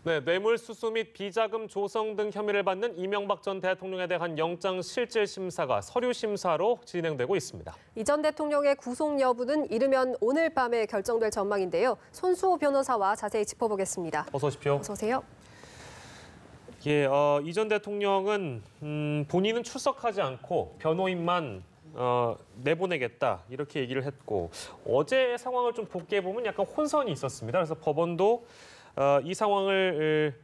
네, 뇌물수수 및 비자금 조성 등 혐의를 받는 이명박 전 대통령에 대한 영장실질심사가 서류심사로 진행되고 있습니다. 이 전 대통령의 구속 여부는 이르면 오늘 밤에 결정될 전망인데요. 손수호 변호사와 자세히 짚어보겠습니다. 어서 오십시오. 어서 오세요. 예, 이 전 대통령은 본인은 출석하지 않고 변호인만 내보내겠다 이렇게 얘기를 했고 어제 상황을 좀 복귀해 보면 약간 혼선이 있었습니다. 그래서 법원도 이 상황을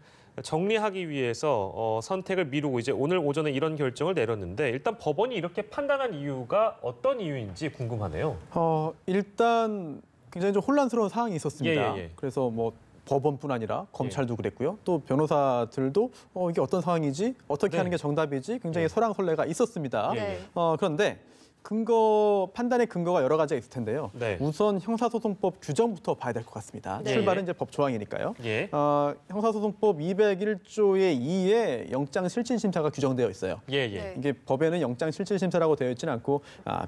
정리하기 위해서 선택을 미루고 이제 오늘 오전에 이런 결정을 내렸는데 일단 법원이 이렇게 판단한 이유가 어떤 이유인지 궁금하네요. 일단 굉장히 좀 혼란스러운 상황이 있었습니다. 예. 그래서 뭐 법원뿐 아니라 검찰도 그랬고요. 또 변호사들도 이게 어떤 상황이지? 어떻게 하는 게 정답이지? 굉장히 설왕설래가 있었습니다. 네. 그런데 판단의 근거가 여러 가지가 있을 텐데요. 네. 우선 형사소송법 규정부터 봐야 될 것 같습니다. 네. 출발은 이제 법 조항이니까요. 예. 형사소송법 201조의 2에 영장실질심사가 규정되어 있어요. 예. 네. 이게 법에는 영장실질심사라고 되어 있지는 않고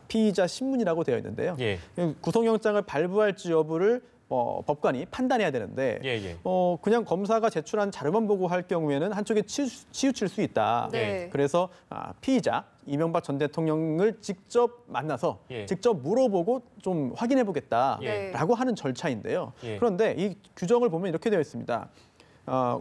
피의자 신문이라고 되어 있는데요. 예. 구속영장을 발부할지 여부를 법관이 판단해야 되는데 예. 그냥 검사가 제출한 자료만 보고 할 경우에는 한쪽에 치우칠 수 있다. 네. 그래서 피의자 이명박 전 대통령을 직접 만나서 예. 직접 물어보고 좀 확인해 보겠다라고 네. 하는 절차인데요. 예. 그런데 이 규정을 보면 이렇게 되어 있습니다.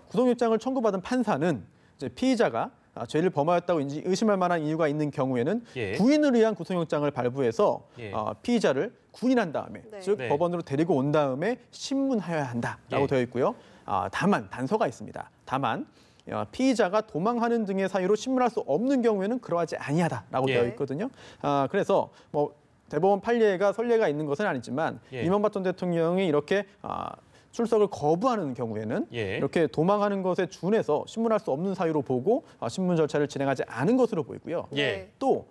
구속영장을 청구받은 판사는 이제 피의자가 죄를 범하였다고 의심할 만한 이유가 있는 경우에는 예. 구인을 위한 구속영장을 발부해서 예. 피의자를 구인한 다음에 네. 즉 네. 법원으로 데리고 온 다음에 신문하여야 한다라고 예. 되어 있고요. 다만 단서가 있습니다. 다만 피의자가 도망하는 등의 사유로 신문할 수 없는 경우에는 그러하지 아니하다라고 예. 되어 있거든요. 그래서 뭐 대법원 판례가 선례가 있는 것은 아니지만 예. 이명박 전 대통령이 이렇게 출석을 거부하는 경우에는 예. 이렇게 도망하는 것에 준해서 신문할 수 없는 사유로 보고 신문 절차를 진행하지 않은 것으로 보이고요. 예. 또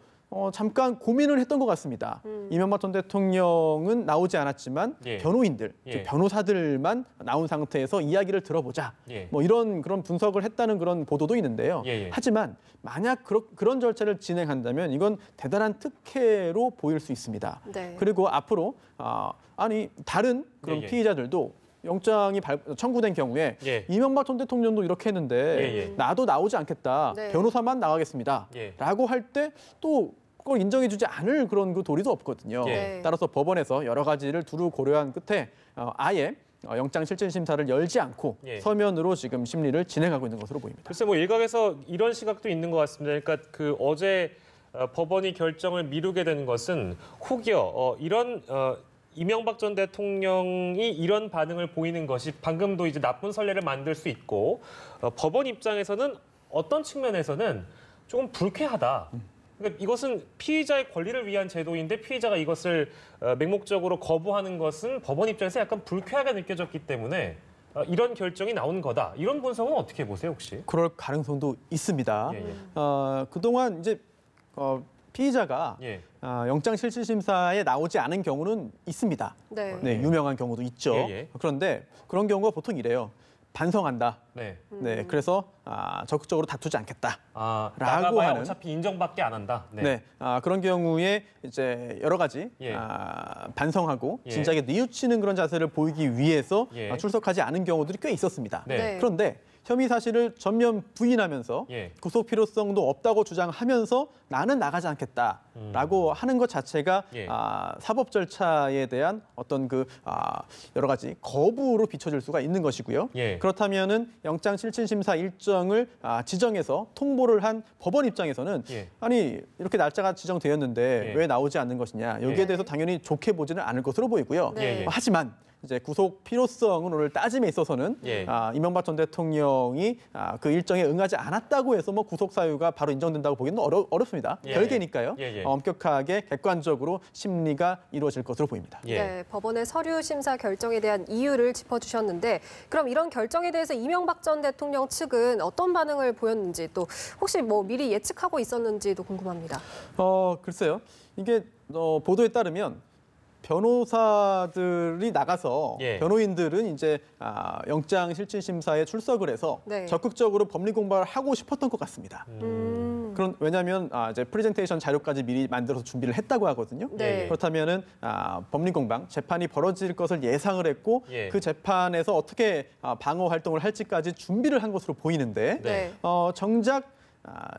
잠깐 고민을 했던 것 같습니다. 이명박 전 대통령은 나오지 않았지만 예. 변호인들, 예. 즉 변호사들만 나온 상태에서 이야기를 들어보자. 예. 뭐 그런 분석을 했다는 그런 보도도 있는데요. 예. 하지만 만약 그런 절차를 진행한다면 이건 대단한 특혜로 보일 수 있습니다. 네. 그리고 앞으로 다른 그런 예. 피의자들도 영장이 청구된 경우에 예. 이명박 전 대통령도 이렇게 했는데 예. 나도 나오지 않겠다. 네. 변호사만 나가겠습니다. 예. 라고 할 때 또 그걸 인정해주지 않을 그런 그 도리도 없거든요. 예. 따라서 법원에서 여러 가지를 두루 고려한 끝에 아예 영장실질심사를 열지 않고 예. 서면으로 지금 심리를 진행하고 있는 것으로 보입니다. 글쎄 뭐 일각에서 이런 시각도 있는 것 같습니다. 그러니까 그 어제 법원이 결정을 미루게 된 것은 혹여 이런 이명박 전 대통령이 이런 반응을 보이는 것이 방금도 이제 나쁜 선례를 만들 수 있고 법원 입장에서는 어떤 측면에서는 조금 불쾌하다. 그러니까 이것은 피의자의 권리를 위한 제도인데 피의자가 이것을 맹목적으로 거부하는 것은 법원 입장에서 약간 불쾌하게 느껴졌기 때문에 이런 결정이 나온 거다. 이런 분석은 어떻게 보세요, 혹시? 그럴 가능성도 있습니다. 예. 그동안 이제 피의자가 예. 영장실질심사에 나오지 않은 경우는 있습니다. 네. 네, 유명한 경우도 있죠. 예. 그런데 그런 경우가 보통 이래요. 반성한다. 네. 네, 그래서 적극적으로 다투지 않겠다. 나가봐야 라고 하는. 어차피 인정밖에 안 한다. 네, 그런 경우에 이제 여러 가지 예. 반성하고 예. 진작에 뉘우치는 그런 자세를 보이기 위해서 예. 출석하지 않은 경우들이 꽤 있었습니다. 네. 그런데 혐의 사실을 전면 부인하면서 예. 구속 필요성도 없다고 주장하면서 나는 나가지 않겠다라고 하는 것 자체가 예. 사법 절차에 대한 어떤 여러 가지 거부로 비춰질 수가 있는 것이고요. 예. 그렇다면은 영장실질심사 일정을 지정해서 통보를 한 법원 입장에서는 예. 아니 이렇게 날짜가 지정되었는데 예. 왜 나오지 않는 것이냐 여기에 예. 대해서 당연히 좋게 보지는 않을 것으로 보이고요. 네. 하지만 이제 구속 필요성을 따짐에 있어서는 예. 이명박 전 대통령이 그 일정에 응하지 않았다고 해서 뭐 구속 사유가 바로 인정된다고 보기는 어렵습니다. 예. 별개니까요. 예. 엄격하게 객관적으로 심리가 이루어질 것으로 보입니다. 예. 네, 법원의 서류 심사 결정에 대한 이유를 짚어주셨는데 그럼 이런 결정에 대해서 이명박 전 대통령 측은 어떤 반응을 보였는지 또 혹시 뭐 미리 예측하고 있었는지도 궁금합니다. 글쎄요. 이게 보도에 따르면 변호사들이 나가서 예. 변호인들은 이제 영장실질심사에 출석을 해서 네. 적극적으로 법리 공부를 하고 싶었던 것 같습니다. 그런 왜냐하면 이제 프레젠테이션 자료까지 미리 만들어서 준비를 했다고 하거든요. 네. 그렇다면은 법리공방 재판이 벌어질 것을 예상을 했고 예. 그 재판에서 어떻게 방어 활동을 할지까지 준비를 한 것으로 보이는데 네. 정작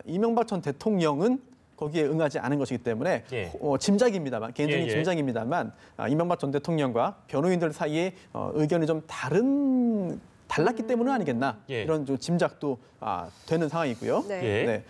이명박 전 대통령은 거기에 응하지 않은 것이기 때문에 예. 짐작입니다만 개인적인 예, 예. 짐작입니다만 이명박 전 대통령과 변호인들 사이에 의견이 좀 달랐기 때문은 아니겠나 예. 이런 좀 짐작도 되는 상황이고요. 네. 예. 네.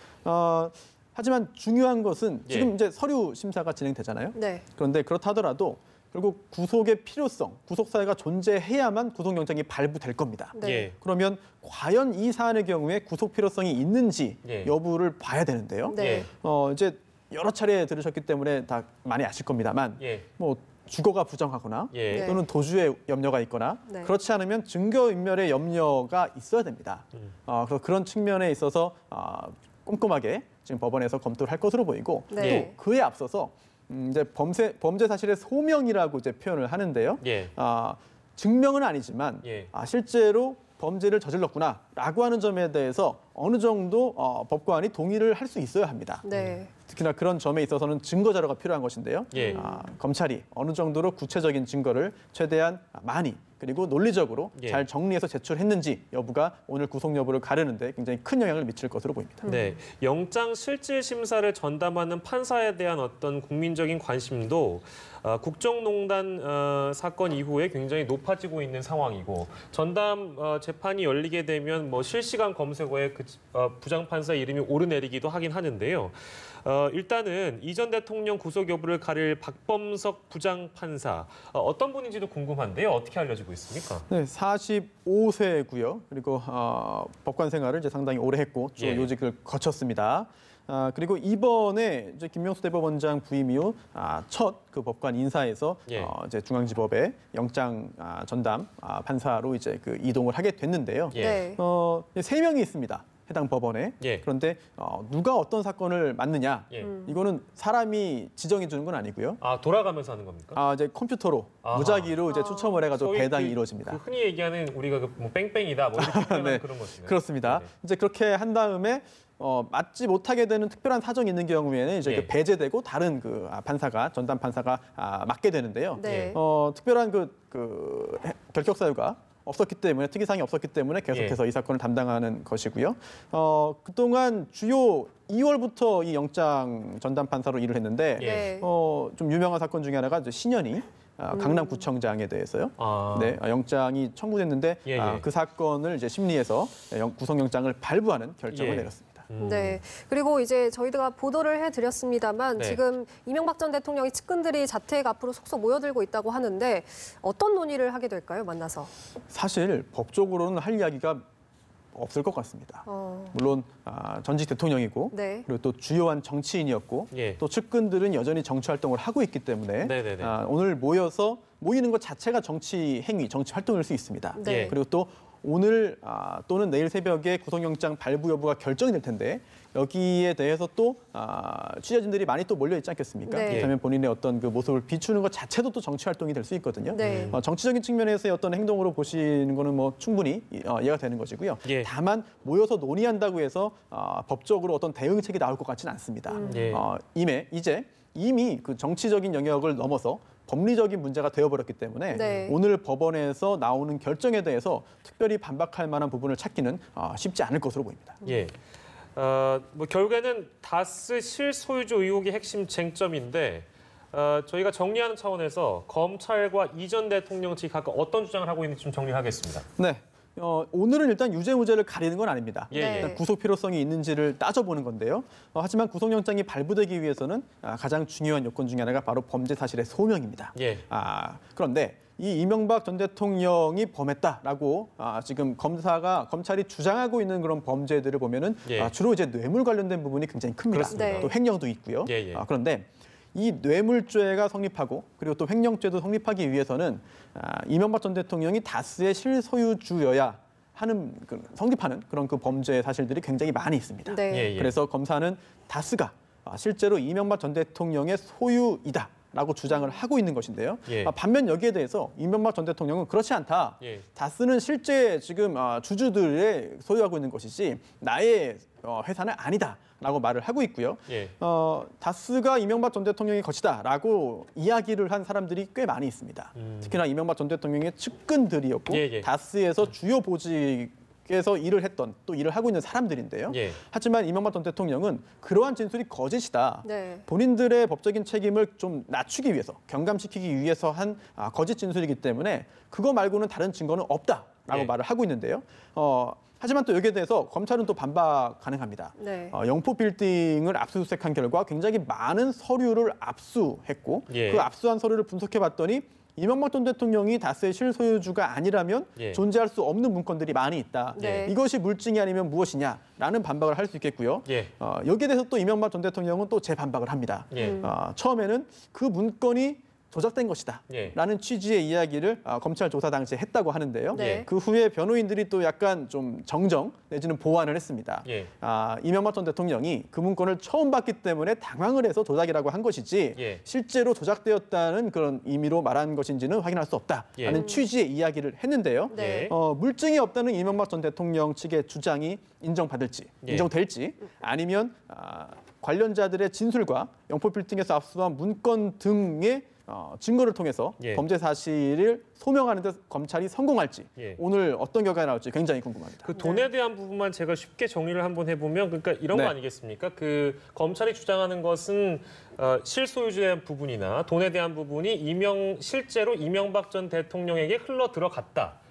하지만 중요한 것은 예. 지금 이제 서류 심사가 진행되잖아요. 네. 그런데 그렇다 하더라도 결국 구속의 필요성, 구속 사유가 존재해야만 구속영장이 발부될 겁니다. 네. 예. 그러면 과연 이 사안의 경우에 구속 필요성이 있는지 예. 여부를 봐야 되는데요. 네. 이제 여러 차례 들으셨기 때문에 다 많이 아실 겁니다만 예. 뭐 주거가 부정하거나 예. 네. 또는 도주의 염려가 있거나 네. 그렇지 않으면 증거인멸의 염려가 있어야 됩니다. 그래서 그런 측면에 있어서 꼼꼼하게 지금 법원에서 검토를 할 것으로 보이고 네. 또 그에 앞서서 이제 범죄 사실의 소명이라고 이제 표현을 하는데요. 예. 증명은 아니지만 예. 실제로 범죄를 저질렀구나라고 하는 점에 대해서 어느 정도 법관이 동의를 할 수 있어야 합니다. 네. 특히나 그런 점에 있어서는 증거 자료가 필요한 것인데요. 예. 검찰이 어느 정도로 구체적인 증거를 최대한 많이 그리고 논리적으로 예. 잘 정리해서 제출했는지 여부가 오늘 구속 여부를 가르는데 굉장히 큰 영향을 미칠 것으로 보입니다. 네, 영장 실질 심사를 전담하는 판사에 대한 어떤 국민적인 관심도 국정농단 사건 이후에 굉장히 높아지고 있는 상황이고 전담 재판이 열리게 되면 뭐 실시간 검색어에 그 부장 판사 이름이 오르내리기도 하긴 하는데요. 일단은 이 전 대통령 구속 여부를 가릴 박범석 부장 판사 어떤 분인지도 궁금한데요. 어떻게 알려지고 있습니까? 네, 45세고요. 그리고 법관 생활을 이제 상당히 오래 했고 주 예. 요직을 거쳤습니다. 그리고 이번에 이제 김명수 대법원장 부임 이후 첫 그 법관 인사에서 예. 이제 중앙지법의 영장 전담 판사로 이제 그 이동을 하게 됐는데요. 예. 네. 3명이 있습니다. 해당 법원에. 예. 그런데 누가 어떤 사건을 맡느냐? 예. 이거는 사람이 지정해 주는 건 아니고요. 돌아가면서 하는 겁니까? 이제 컴퓨터로 아하. 무작위로 이제 추첨을 해가지고 소위 배당이 그 이루어집니다. 흔히 얘기하는 우리가 뭐 뺑뺑이다 뭐 이렇게 표현하는 네. 그런 것인가요? 그렇습니다. 네. 이제 그렇게 한 다음에 맞지 못하게 되는 특별한 사정이 있는 경우에는 이제 예. 그 배제되고 다른 그 판사가 전담 판사가 맡게 되는데요. 네. 특별한 결격 사유가 없었기 때문에 특이사항이 없었기 때문에 계속해서 이 사건을 담당하는 것이고요. 그동안 주요 2월부터 이 영장 전담 판사로 일을 했는데 네. 좀 유명한 사건 중에 하나가 이제 신현희 강남구청장에 대해서요. 네, 영장이 청구됐는데 예, 예. 그 사건을 이제 심리에서 구속영장을 발부하는 결정을 예. 내렸습니다. 네. 그리고 이제 저희가 보도를 해드렸습니다만 네. 지금 이명박 전 대통령의 측근들이 자택 앞으로 속속 모여들고 있다고 하는데 어떤 논의를 하게 될까요? 만나서. 사실 법적으로는 할 이야기가 없을 것 같습니다. 물론 전직 대통령이고 네. 그리고 또 주요한 정치인이었고 예. 또 측근들은 여전히 정치 활동을 하고 있기 때문에 네네네. 오늘 모이는 것 자체가 정치 행위, 정치 활동일 수 있습니다. 네. 예. 그리고 또 오늘 또는 내일 새벽에 구속영장 발부 여부가 결정이 될 텐데 여기에 대해서 또 취재진들이 많이 또 몰려 있지 않겠습니까? 네. 그렇다면 본인의 어떤 그 모습을 비추는 것 자체도 또 정치 활동이 될 수 있거든요. 네. 정치적인 측면에서의 어떤 행동으로 보시는 거는 뭐 충분히 이해가 되는 것이고요. 예. 다만 모여서 논의한다고 해서 법적으로 어떤 대응책이 나올 것 같지는 않습니다. 예. 이미 그 정치적인 영역을 넘어서 법리적인 문제가 되어버렸기 때문에 네. 오늘 법원에서 나오는 결정에 대해서 특별히 반박할 만한 부분을 찾기는 쉽지 않을 것으로 보입니다. 예. 뭐 결국에는 다스 실소유주 의혹이 핵심 쟁점인데 저희가 정리하는 차원에서 검찰과 이 전 대통령 측이 각각 어떤 주장을 하고 있는지 좀 정리하겠습니다. 네. 오늘은 일단 유죄 무죄를 가리는 건 아닙니다. 예, 예. 일단 구속 필요성이 있는지를 따져보는 건데요. 하지만 구속영장이 발부되기 위해서는 가장 중요한 요건 중에 하나가 바로 범죄 사실의 소명입니다. 예. 그런데 이 이명박 전 대통령이 범했다라고 지금 검찰이 주장하고 있는 그런 범죄들을 보면은 예. 주로 이제 뇌물 관련된 부분이 굉장히 큽니다. 그렇습니다. 네. 또 횡령도 있고요. 예, 예. 그런데 이 뇌물죄가 성립하고 그리고 또 횡령죄도 성립하기 위해서는 이명박 전 대통령이 다스의 실소유주여야 하는 성립하는 그런 그 범죄 사실들이 굉장히 많이 있습니다. 네. 예, 예. 그래서 검사는 다스가 실제로 이명박 전 대통령의 소유이다. 라고 주장을 하고 있는 것인데요. 예. 반면 여기에 대해서 이명박 전 대통령은 그렇지 않다. 예. 다스는 실제 지금 주주들의 소유하고 있는 것이지 나의 회사는 아니다라고 말을 하고 있고요. 예. 다스가 이명박 전 대통령의 것이다라고 이야기를 한 사람들이 꽤 많이 있습니다. 특히나 이명박 전 대통령의 측근들이었고 예, 예. 다스에서 주요 보직에서 일을 했던 또 일을 하고 있는 사람들인데요. 예. 하지만 이명박 전 대통령은 그러한 진술이 거짓이다. 네. 본인들의 법적인 책임을 좀 낮추기 위해서 경감시키기 위해서 한 거짓 진술이기 때문에 그거 말고는 다른 증거는 없다라고 예. 말을 하고 있는데요. 하지만 또 여기에 대해서 검찰은 또 반박 가능합니다. 네. 영포 빌딩을 압수수색한 결과 굉장히 많은 서류를 압수했고 예. 그 압수한 서류를 분석해봤더니 이명박 전 대통령이 다스의 실소유주가 아니라면 예. 존재할 수 없는 문건들이 많이 있다. 네. 이것이 물증이 아니면 무엇이냐라는 반박을 할 수 있겠고요. 예. 여기에 대해서 또 이명박 전 대통령은 또 재반박을 합니다. 예. 처음에는 그 문건이 조작된 것이다. 예. 라는 취지의 이야기를 검찰 조사 당시에 했다고 하는데요. 네. 그 후에 변호인들이 또 약간 좀 정정 내지는 보완을 했습니다. 예. 이명박 전 대통령이 그 문건을 처음 봤기 때문에 당황을 해서 조작이라고 한 것이지 예. 실제로 조작되었다는 그런 의미로 말한 것인지는 확인할 수 없다라는 예. 취지의 이야기를 했는데요. 네. 물증이 없다는 이명박 전 대통령 측의 주장이 인정받을지, 예. 인정될지 아니면 관련자들의 진술과 영포 빌딩에서 압수한 문건 등의 증거를 통해서 예. 범죄 사실을 소명하는 데 검찰이 성공할지 예. 오늘 어떤 결과가 나올지 굉장히 궁금합니다. 그 돈에 대한 부분만 제가 쉽게 정리를 한번 해보면 그러니까 이런 네. 거 아니겠습니까? 그 검찰이 주장하는 것은 실소유주에 대한 부분이나 돈에 대한 부분이 실제로 이명박 전 대통령에게 흘러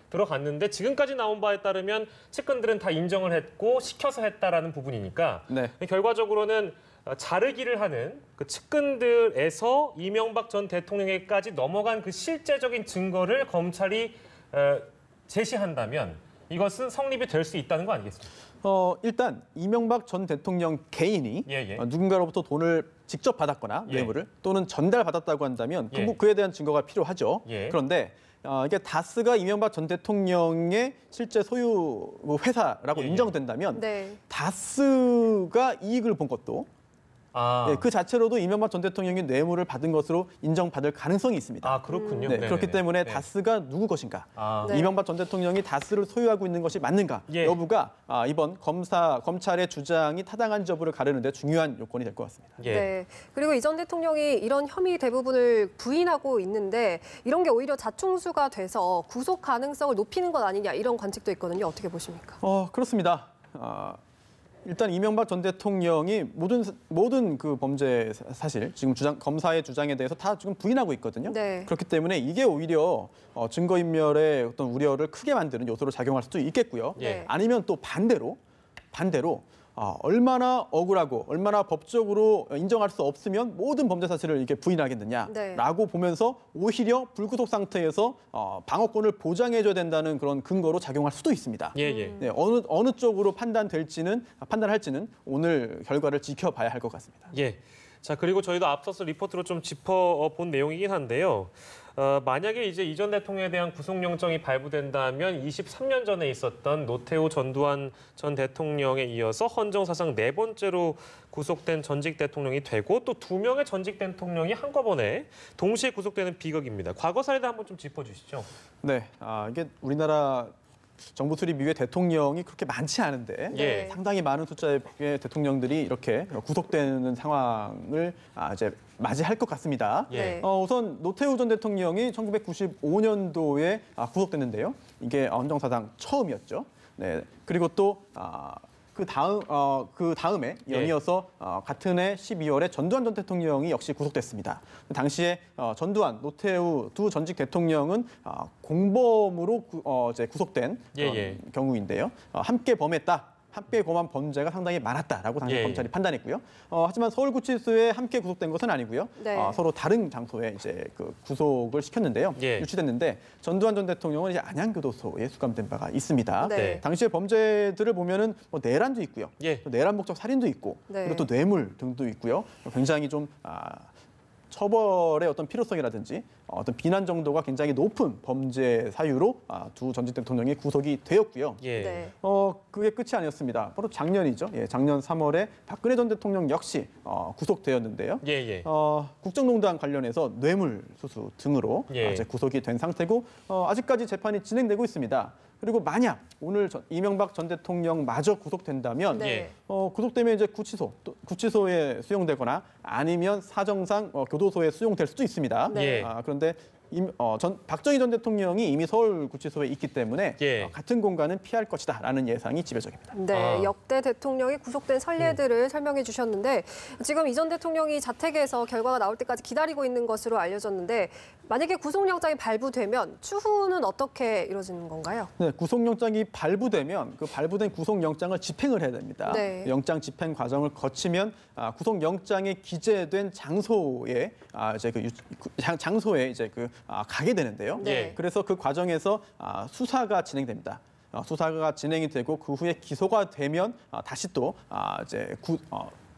들어갔는데 지금까지 나온 바에 따르면 측근들은 다 인정을 했고 시켜서 했다라는 부분이니까 네. 결과적으로는 자르기를 하는 그 측근들에서 이명박 전 대통령에게까지 넘어간 그 실제적인 증거를 검찰이 제시한다면 이것은 성립이 될 수 있다는 거 아니겠습니까? 일단 이명박 전 대통령 개인이 예. 누군가로부터 돈을 직접 받았거나 예. 뇌물을 또는 전달받았다고 한다면 예. 그에 대한 증거가 필요하죠. 예. 그런데 이게 다스가 이명박 전 대통령의 실제 소유 회사라고 예. 인정된다면 네. 다스가 이익을 본 것도 그 자체로도 이명박 전 대통령이 뇌물을 받은 것으로 인정받을 가능성이 있습니다. 그렇군요. 네, 그렇기 때문에 네. 다스가 누구 것인가, 네. 이명박 전 대통령이 다스를 소유하고 있는 것이 맞는가 예. 여부가 이번 검찰의 주장이 타당한 여부를 가르는데 중요한 요건이 될 것 같습니다. 예. 네. 그리고 이 전 대통령이 이런 혐의 대부분을 부인하고 있는데 이런 게 오히려 자충수가 돼서 구속 가능성을 높이는 것 아니냐 이런 관측도 있거든요. 어떻게 보십니까? 그렇습니다. 일단 이명박 전 대통령이 모든 그 범죄 사실 지금 검사의 주장에 대해서 다 지금 부인하고 있거든요. 네. 그렇기 때문에 이게 오히려 증거인멸의 어떤 우려를 크게 만드는 요소로 작용할 수도 있겠고요. 네. 아니면 또 반대로 얼마나 억울하고 얼마나 법적으로 인정할 수 없으면 모든 범죄 사실을 이렇게 부인하겠느냐라고 네. 보면서 오히려 불구속 상태에서 방어권을 보장해줘야 된다는 그런 근거로 작용할 수도 있습니다. 예. 네, 어느 쪽으로 판단할지는 오늘 결과를 지켜봐야 할 것 같습니다. 예. 자, 그리고 저희도 앞서서 리포트로 좀 짚어본 내용이긴 한데요. 만약에 이제 이 전 대통령에 대한 구속영장이 발부된다면 23년 전에 있었던 노태우 전두환 전 대통령에 이어서 헌정사상 4번째로 구속된 전직 대통령이 되고 또 2명의 전직 대통령이 한꺼번에 동시에 구속되는 비극입니다. 과거 사례도 한번 좀 짚어주시죠. 네, 이게 우리나라 정부 수립 이후에 대통령이 그렇게 많지 않은데 예. 상당히 많은 숫자의 대통령들이 이렇게 구속되는 상황을 이제 맞이할 것 같습니다. 예. 우선 노태우 전 대통령이 1995년도에 구속됐는데요. 이게 헌정사상 처음이었죠. 네, 그리고 또 그 다음에 연이어서 같은 해 12월에 전두환 전 대통령이 역시 구속됐습니다. 당시에 전두환, 노태우 두 전직 대통령은 공범으로 이제 구속된 경우인데요. 함께 범한 범죄가 상당히 많았다라고 당시 검찰이 판단했고요. 하지만 서울구치소에 함께 구속된 것은 아니고요. 네. 서로 다른 장소에 이제 그 구속을 시켰는데요. 예. 유치됐는데 전두환 전 대통령은 이제 안양교도소에 수감된 바가 있습니다. 네. 당시의 범죄들을 보면은 내란도 있고요. 예. 또 내란 목적 살인도 있고 네. 그리고 또 뇌물 등도 있고요. 굉장히 좀 처벌의 어떤 필요성이라든지 어떤 비난 정도가 굉장히 높은 범죄 사유로 두 전직 대통령이 구속이 되었고요. 예. 네. 그게 끝이 아니었습니다. 바로 작년이죠. 예, 작년 3월에 박근혜 전 대통령 역시 구속되었는데요. 예, 예. 국정농단 관련해서 뇌물수수 등으로 예. 이제 구속이 된 상태고 아직까지 재판이 진행되고 있습니다. 그리고 만약 오늘 이명박 전 대통령 마저 구속된다면 네. 구속되면 이제 구치소에 수용되거나 아니면 사정상 교도소에 수용될 수도 있습니다. 네. 그런데 박정희 전 대통령이 이미 서울구치소에 있기 때문에 예. 같은 공간은 피할 것이다라는 예상이 지배적입니다. 네, 역대 대통령이 구속된 선례들을 설명해 주셨는데 지금 이 전 대통령이 자택에서 결과가 나올 때까지 기다리고 있는 것으로 알려졌는데 만약에 구속영장이 발부되면 추후는 어떻게 이루어지는 건가요? 네, 구속영장이 발부되면 그 발부된 구속영장을 집행을 해야 됩니다. 네. 영장 집행 과정을 거치면 구속영장에 기재된 장소에 장소에 가게 되는데요. 네. 그래서 그 과정에서 수사가 진행됩니다. 수사가 진행이 되고 그 후에 기소가 되면 다시 또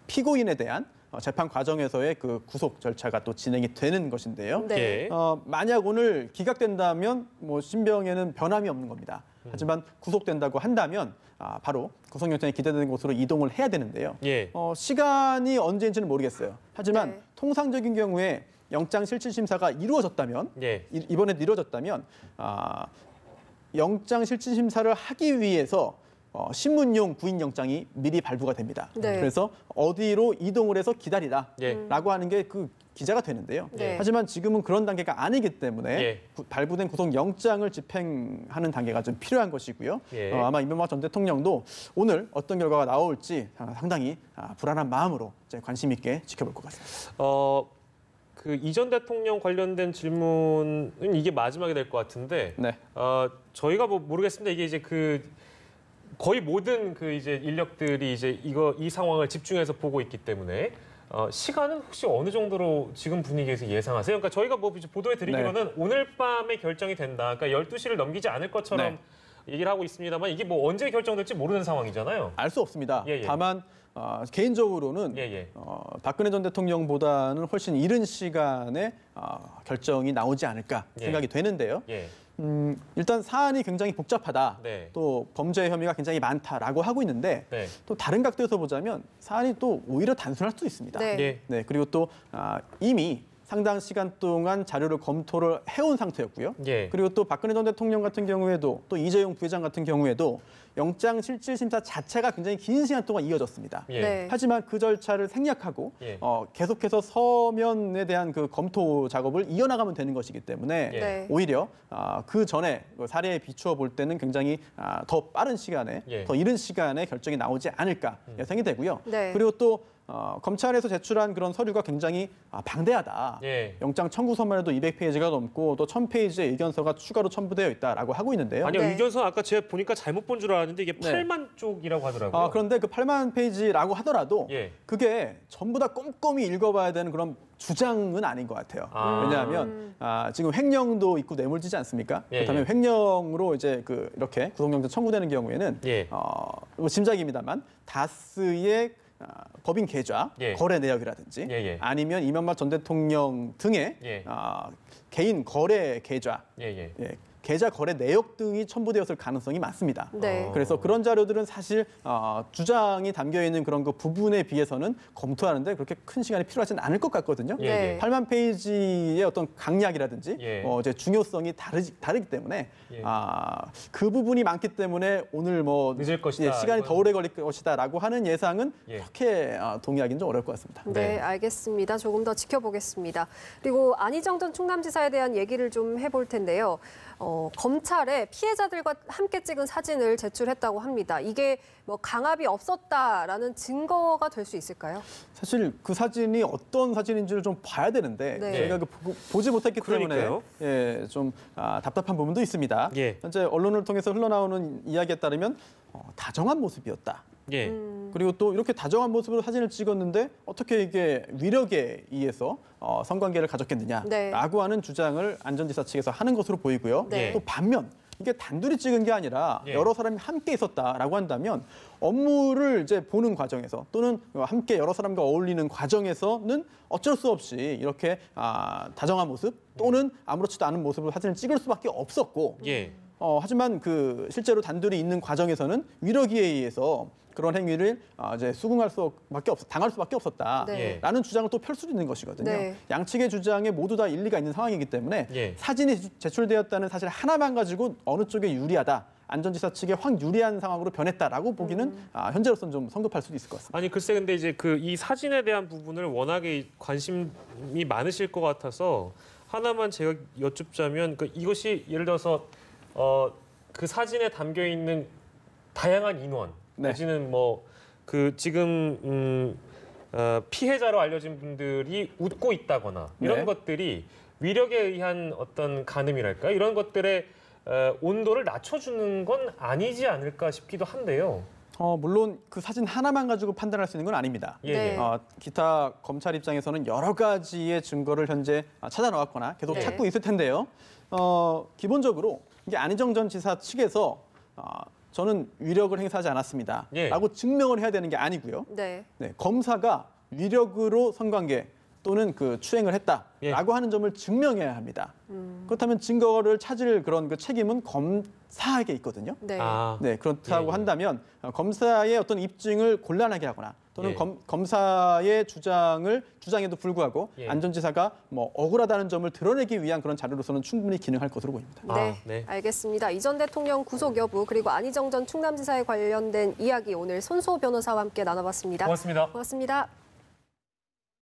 피고인에 대한 재판 과정에서의 그 구속 절차가 또 진행이 되는 것인데요. 네. 예. 만약 오늘 기각된다면 신병에는 변함이 없는 겁니다. 하지만 구속된다고 한다면 바로 구속영장이 기재되는 곳으로 이동을 해야 되는데요. 예. 시간이 언제인지는 모르겠어요. 하지만 네. 통상적인 경우에 영장실질심사가 이루어졌다면 예. 이번에도 이루어졌다면 영장실질심사를 하기 위해서 신문용 구인영장이 미리 발부가 됩니다. 네. 그래서 어디로 이동을 해서 기다리라라고 예. 하는 게 그 기자가 되는데요. 네. 하지만 지금은 그런 단계가 아니기 때문에 예. 발부된 구속영장을 집행하는 단계가 좀 필요한 것이고요. 예. 아마 이명박 전 대통령도 오늘 어떤 결과가 나올지 상당히 불안한 마음으로 이제 관심 있게 지켜볼 것 같습니다. 그 이전 대통령 관련된 질문은 이게 마지막이 될 것 같은데, 네. 저희가 모르겠습니다. 이게 이제 거의 모든 이제 인력들이 이제 이 상황을 집중해서 보고 있기 때문에 시간은 혹시 어느 정도로 지금 분위기에서 예상하세요? 그러니까 저희가 이제 보도해 드리기로는 오늘 밤에 결정이 된다. 그러니까 12시를 넘기지 않을 것처럼 얘기를 하고 있습니다만 이게 언제 결정될지 모르는 상황이잖아요. 알 수 없습니다. 예, 예. 다만 개인적으로는 예, 예. 박근혜 전 대통령보다는 훨씬 이른 시간에 결정이 나오지 않을까 예. 생각이 되는데요. 예. 일단 사안이 굉장히 복잡하다. 네. 또 범죄 혐의가 굉장히 많다라고 하고 있는데 네. 또 다른 각도에서 보자면 사안이 또 오히려 단순할 수도 있습니다. 네. 예. 네, 그리고 또 이미 상당 시간 동안 자료를 검토를 해온 상태였고요. 예. 그리고 또 박근혜 전 대통령 같은 경우에도 또 이재용 부회장 같은 경우에도 영장실질심사 자체가 굉장히 긴 시간 동안 이어졌습니다. 예. 네. 하지만 그 절차를 생략하고 예. 계속해서 서면에 대한 그 검토 작업을 이어나가면 되는 것이기 때문에 예. 네. 오히려 그 전에 사례에 비추어 볼 때는 굉장히 더 빠른 시간에 예. 더 이른 시간에 결정이 나오지 않을까 예상이 되고요. 네. 그리고 또 검찰에서 제출한 그런 서류가 굉장히 방대하다. 예. 영장 청구서만 해도 200페이지가 넘고 또 1000페이지의 의견서가 추가로 첨부되어 있다라고 하고 있는데요. 아니요, 네. 의견서 아까 제가 보니까 잘못 본 줄 알았는데 이게 8만 쪽이라고 하더라고요. 그런데 그 8만 페이지라고 하더라도 예. 그게 전부 다 꼼꼼히 읽어봐야 되는 그런 주장은 아닌 것 같아요. 왜냐하면 지금 횡령도 있고 뇌물지지 않습니까? 예, 그렇다면 예. 횡령으로 이제 이렇게 구속영장 청구되는 경우에는 예. 짐작입니다만 다스의 법인 계좌, 예. 거래 내역이라든지 예, 예. 아니면 이명박 전 대통령 등의 예. 개인 거래 계좌, 예, 예. 계좌 거래 내역 등이 첨부되었을 가능성이 많습니다. 네. 그래서 그런 자료들은 사실 주장이 담겨 있는 그런 그 부분에 비해서는 검토하는데 그렇게 큰 시간이 필요하지는 않을 것 같거든요. 예, 네. 8만 페이지의 어떤 강약이라든지 예. 이제 중요성이 다르기 때문에 예. 그 부분이 많기 때문에 오늘 늦을 것이다, 시간이 이건. 더 오래 걸릴 것이다라고 하는 예상은 예. 그렇게 동의하기는 좀 어려울 것 같습니다. 네, 네. 알겠습니다. 조금 더 지켜보겠습니다. 그리고 안희정 전 충남지사에 대한 얘기를 좀 해볼 텐데요. 검찰에 피해자들과 함께 찍은 사진을 제출했다고 합니다. 이게 강압이 없었다라는 증거가 될 수 있을까요? 사실 그 사진이 어떤 사진인지를 좀 봐야 되는데 네. 저희가 보지 못했기 그러니까요. 때문에 좀 답답한 부분도 있습니다. 예. 현재 언론을 통해서 흘러나오는 이야기에 따르면 다정한 모습이었다. 예. 그리고 또 이렇게 다정한 모습으로 사진을 찍었는데 어떻게 이게 위력에 의해서 성관계를 가졌겠느냐라고 네. 하는 주장을 안 전 지사 측에서 하는 것으로 보이고요. 네. 또 반면 이게 단둘이 찍은 게 아니라 예. 여러 사람이 함께 있었다라고 한다면 업무를 이제 보는 과정에서 또는 함께 여러 사람과 어울리는 과정에서는 어쩔 수 없이 이렇게 다정한 모습 또는 아무렇지도 않은 모습으로 사진을 찍을 수밖에 없었고 예. 하지만 그 실제로 단둘이 있는 과정에서는 위력에 의해서 그런 행위를 이제 당할 수밖에 없었다라는 네. 주장을 또 펼 수도 있는 것이거든요. 네. 양측의 주장에 모두 다 일리가 있는 상황이기 때문에 예. 사진이 제출되었다는 사실 하나만 가지고 어느 쪽에 유리하다. 안전지사 측에 확 유리한 상황으로 변했다라고 보기는 현재로서는 좀 성급할 수도 있을 것 같습니다. 아니 글쎄 근데 이제 그 이 사진에 대한 부분을 워낙에 관심이 많으실 것 같아서 하나만 제가 여쭙자면 그 이것이 예를 들어서 그 사진에 담겨 있는 다양한 인원 네. 내지는 뭐 그 지금 피해자로 알려진 분들이 웃고 있다거나 이런 네. 것들이 위력에 의한 어떤 간음이랄까 이런 것들의 온도를 낮춰주는 건 아니지 않을까 싶기도 한데요. 물론 그 사진 하나만 가지고 판단할 수 있는 건 아닙니다. 예, 네. 예. 기타 검찰 입장에서는 여러 가지의 증거를 현재 찾아 나왔거나 계속 네. 찾고 있을 텐데요. 기본적으로 이게 안희정 전 지사 측에서 저는 위력을 행사하지 않았습니다. 예. 라고 증명을 해야 되는 게 아니고요. 네. 네, 검사가 위력으로 성관계 또는 그 추행을 했다라고 하는 점을 증명해야 합니다. 그렇다면 증거를 찾을 그런 그 책임은 검사에게 있거든요. 네. 네, 그렇다고 예, 예. 한다면 검사의 어떤 입증을 곤란하게 하거나 또는 예. 검사의 주장에도 불구하고 예. 안전지사가 뭐 억울하다는 점을 드러내기 위한 그런 자료로서는 충분히 기능할 것으로 보입니다. 네, 네. 알겠습니다. 이 전 대통령 구속 여부 그리고 안희정 전 충남지사에 관련된 이야기 오늘 손수호 변호사와 함께 나눠봤습니다. 고맙습니다. 고맙습니다.